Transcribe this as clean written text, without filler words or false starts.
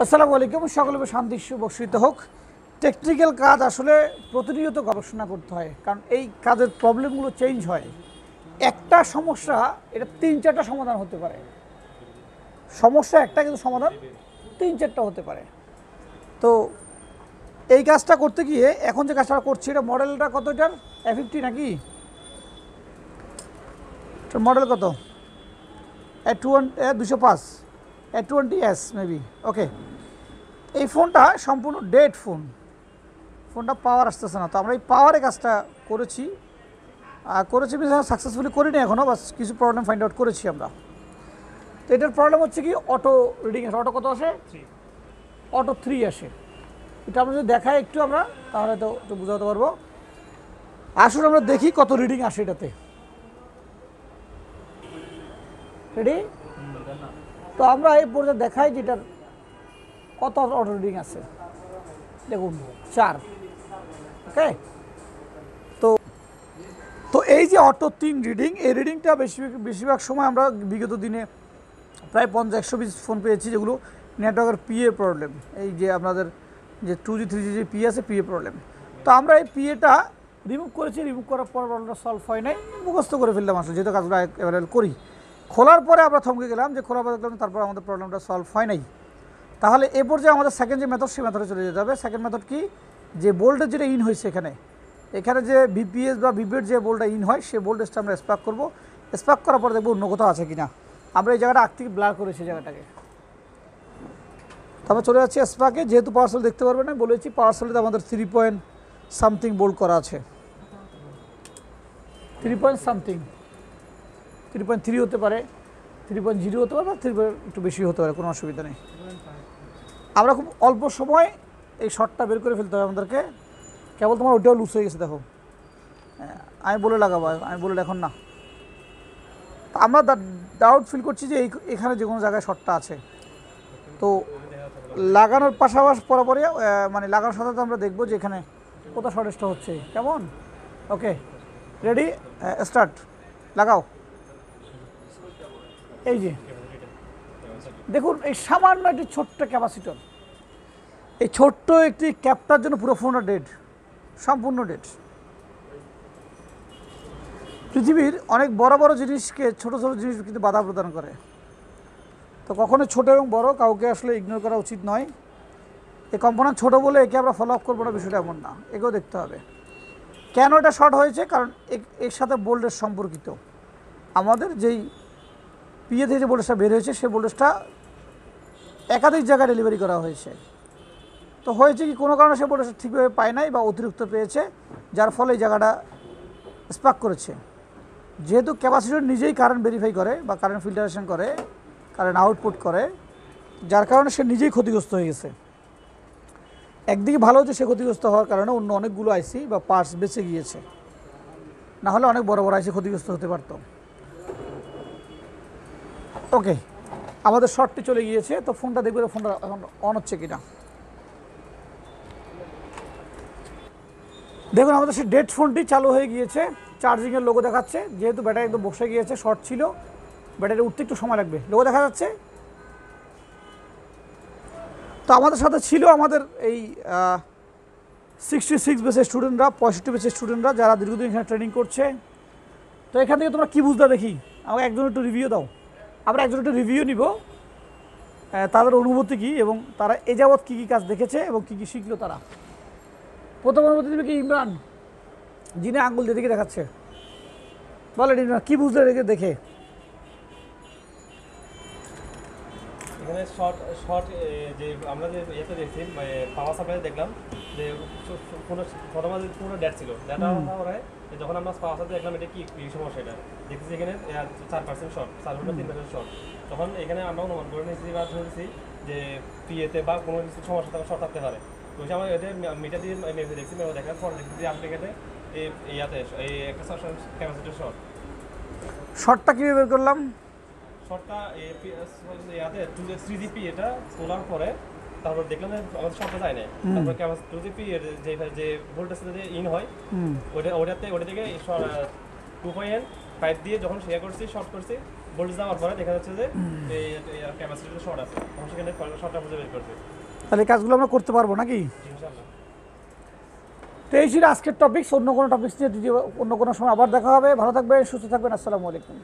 আসসালামু আলাইকুম, সকলে শান্তি বর্ষিত হোক। টেকনিক্যাল কাজ আসলে প্রতিনিয়ত গবেষণা করতে হয়, কারণ এই কাজের প্রবলেমগুলো চেঞ্জ হয়। একটা সমস্যা এটা 3-4টা সমাধান হতে পারে। সমস্যা একটা, কিন্তু সমাধান 3-4টা হতে পারে। তো এই কাজটা করতে গিয়ে এখন যে কাজটা করছি, এটা মডেলটা কত? এটার A50 নাকি? মডেল কত? A205 A20s maybe. ওকে, এই ফোনটা সম্পূর্ণ ডেড ফোনটা পাওয়ার আসতেছে না। তো আমরা এই পাওয়ারে কাজটা করেছি সাকসেসফুলি করিনি এখনও, বাস কিছু প্রবলেম ফাইন্ড আউট করেছি আমরা। তো এটার প্রবলেম হচ্ছে কি, অটো রিডিং আসে। অটো কত আসে? অটো 3 আসে। এটা আমরা যদি দেখাই একটু আমরা, তাহলে তো একটু বোঝাতে পারবো। আসলে আমরা দেখি কত রিডিং আসে এটাতে। রেডি? তো আমরা এই পর্যায়ে দেখাই যে এটার কত অটো রিডিং আছে। দেখুন 4। ওকে, তো এই যে অটো 3 রিডিং, এই রিডিংটা বেশিরভাগ সময় আমরা বিগত দিনে প্রায় 50-100 পিস ফোন পেয়েছি যেগুলো নেটওয়ার্কের পিএ প্রবলেম। এই যে আপনাদের যে 2G 3G যে পিএ আছে, পিএ প্রবলেম। তো আমরা এই পিএটা রিমুভ করেছি। রিমুভ করার পর প্রবলেমটা সলভ হয় নাই, মুখস্থ করে ফেললাম আসলে, যেহেতু কাজগুলো অ্যাভেলেবল করি। খোলার পরে আমরা থমকে গেলাম যে খোলার পরে দেখলাম তারপর আমাদের প্রবলেমটা সলভ হয় নাই। তাহলে এ পর্যায়ে আমাদের সেকেন্ড যে মেথড, সেই মেথডে চলে যেতে হবে। সেকেন্ড মেথড কি, যে ভোল্টেজ যেটা ইন হয়েছে এখানে যে ভিপিএস বা ভিপিএর যে ভোল্টটা ইন হয়, সেই ভোল্টেজটা আমরা স্পার্ক করবো। স্পার্ক করার পর দেখবো অন্য কোথাও আছে কিনা। আমরা এই জায়গাটা আগ থেকে ব্লার করেছি জায়গাটাকে। তারপর চলে যাচ্ছি স্পার্কে। যেহেতু পাওয়ার সেল দেখতে পারবে না, বলেছি পাওয়ার সেলতে আমাদের 3.something ভোল্ট করা আছে। 3.something, 3.3 হতে পারে, 3.0 হতে পারে, বা 3 একটু বেশি হতে পারে, কোনো অসুবিধা নেই। আমরা খুব অল্প সময় এই শর্টটা বের করে ফেলতে হবে আমাদেরকে। কেবল তোমার ওইটাও লুজ হয়ে গেছে, দেখো। আমি বলে লাগাবো, আমি বলে এখন না। আমরা ডাউট ফিল করছি যে এখানে যে কোনো জায়গায় শর্টটা আছে। তো লাগানোর পাশাপাশি পরপরই মানে লাগানোর সাথে আমরা দেখবো যে এখানে কোথাও শর্টেজটা হচ্ছে। কেমন? ওকে, রেডি, স্টার্ট, লাগাও। এই যে দেখুন, এই সামান্য একটি ছোট্ট ক্যাপাসিটর, এই ছোট্ট একটি ক্যাপটার জন্য পুরো ফোনটা ডেড, সম্পূর্ণ ডেড। পৃথিবীর অনেক বড় বড় জিনিসকে ছোট ছোট জিনিস কিন্তু বাধা প্রদান করে। তো কখনো ছোট এবং বড় কাউকে আসলে ইগনোর করা উচিত নয়। এই কম্পোনেন্ট ছোট বলে একে আমরা ফলো আপ করবো না, বিষয়টা এমন না, একেও দেখতে হবে। কেন এটা শর্ট হয়েছে? কারণ এর সাথে ভোল্টেজ সম্পর্কিত। আমাদের যেই পিএ থেকে যে ভোল্টেজটা বের হয়েছে, সেই ভোল্টেজটা একাধিক জায়গায় ডেলিভারি করা হয়েছে। তো হয়েছে কি, কোনো কারণে সে ভোল্টেজটা ঠিকভাবে পায় নাই বা অতিরিক্ত পেয়েছে, যার ফলে এই জায়গাটা স্পার্ক করেছে। যেহেতু ক্যাপাসিটর নিজেই কারেন্ট ভেরিফাই করে বা কারেন্ট ফিল্টারেশন করে, কারেন্ট আউটপুট করে, যার কারণে সে নিজেই ক্ষতিগ্রস্ত হয়ে গেছে। একদিকে ভালো হচ্ছে, সে ক্ষতিগ্রস্ত হওয়ার কারণে অন্য অনেকগুলো আইসি বা পার্টস বেঁচে গিয়েছে, না হলে অনেক বড় বড় আইসি ক্ষতিগ্রস্ত হতে পারত। ওকে, আমাদের শর্টটি চলে গিয়েছে। তো ফোনটা দেখবে, ফোনটা এখন অন হচ্ছে কিনা। দেখুন, আমাদের সেই ডেড ফোনটি চালু হয়ে গিয়েছে, চার্জিংয়ের লোগো দেখাচ্ছে। যেহেতু ব্যাটারি একদম বসে গিয়েছে, শর্ট ছিল, ব্যাটারি উঠতে একটু সময় লাগবে। লোগো দেখা যাচ্ছে। তো আমাদের সাথে ছিল আমাদের এই 66 বেসের স্টুডেন্টরা, 65 বেসের স্টুডেন্টরা, যারা দীর্ঘদিন এখানে ট্রেনিং করছে। তো এখান থেকে তোমরা কী বুঝতে দেখি, আমাকে একজন একটু রিভিউ দাও। আমরা একজন একটু রিভিউ নিব, তাদের অনুভূতি কী এবং তারা এ যাবৎ কী কী কাজ দেখেছে এবং কী কী শিখলো তারা। প্রথম অনুভূতি দেবে কি ইমরান, যিনি আঙ্গুল যেদিকে দেখাচ্ছে। বলেন ইমরান, কী বুঝলে রেখে দেখে? এখানে শর্ট যে আমরা যে ইয়েতে দেখছি, পাওয়ার সাপ্লাই দেখলাম যে পুরো ডেট ছিল। ডেটা পরে যখন আমরা পাওয়ার সাপ্লাই দেখলাম এটা কি সমস্যা, এটা দেখছি এখানে 4% শর্ট, 4.3% শর্ট। তখন এখানে আমরা অনুমান করে নিয়েছি বা ধরেছি যে পিএতে বা কোনো কিছু সমস্যা শর্ট থাকতে পারে। তো আমরা এটা মিটার দিয়ে মেপে দেখছি, মেপে দেখার পর দেখছি যে আসলে এখানে ইয়াতে এই একটা ক্যাপাসিটির শর্টটা কীভাবে বের করলাম? শর্টটা ইয়াতে 3GP এটা তোলার পরে তারপর দেখলাম আমাদের শর্টটা যায় না। তারপর ক্যাপাসিটি 2GP এর যে ভোল্টেজটা যে ইন হয়, ওটা থেকে 2.5 দিয়ে যখন শেয়ার করছি, শর্ট করছি, ভোল্টেজ দেওয়ার পরে দেখা যাচ্ছে যে এই ক্যাপাসিটরে শর্ট আছে, তখন সেখানে শর্টটা খুঁজে বের করবে। তাহলে এই কাজগুলো আমরা করতে পারবো নাকি? ইনশাআল্লাহ। তো এই ছিল আজকের টপিকস। অন্য কোনো টপিকস নিয়ে অন্য কোনো সময় আবার দেখা হবে। ভালো থাকবেন, সুস্থ থাকবেন। আসসালামু আলাইকুম।